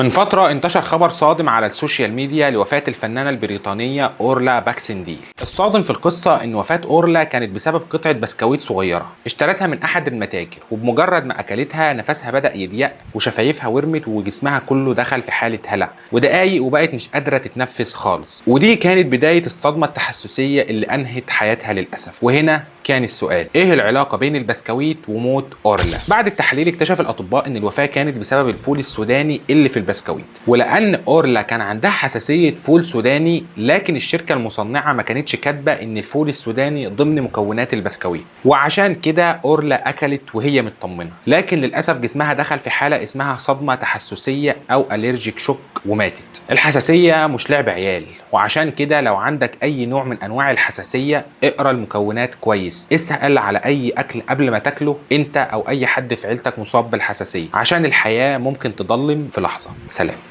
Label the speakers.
Speaker 1: من فترة انتشر خبر صادم على السوشيال ميديا لوفاة الفنانة البريطانية أورلا باكسنديل. الصادم في القصة إن وفاة أورلا كانت بسبب قطعة بسكويت صغيرة اشترتها من أحد المتاجر، وبمجرد ما أكلتها نفسها بدأ يضيق وشفايفها ورمت وجسمها كله دخل في حالة هلع ودقايق وبقت مش قادرة تتنفس خالص. ودي كانت بداية الصدمة التحسسية اللي أنهت حياتها للأسف. وهنا كان السؤال: ايه العلاقة بين البسكويت وموت أورلا؟ بعد التحليل اكتشف الأطباء إن الوفاة كانت بسبب الفول السوداني اللي في البسكويت، ولأن أورلا كان عندها حساسية فول سوداني، لكن الشركة المصنعة ما كانتش كاتبة إن الفول السوداني ضمن مكونات البسكويت، وعشان كده أورلا أكلت وهي مطمنة، لكن للأسف جسمها دخل في حالة اسمها صدمة تحسسية أو أليرجيك شوك وماتت. الحساسية مش لعب عيال، وعشان كده لو عندك أي نوع من أنواع الحساسية اقرأ المكونات كويس، اسأل على أي أكل قبل ما تاكله أنت أو أي حد في عيلتك مصاب بالحساسية، عشان الحياة ممكن تضلم في لحظة. سلام.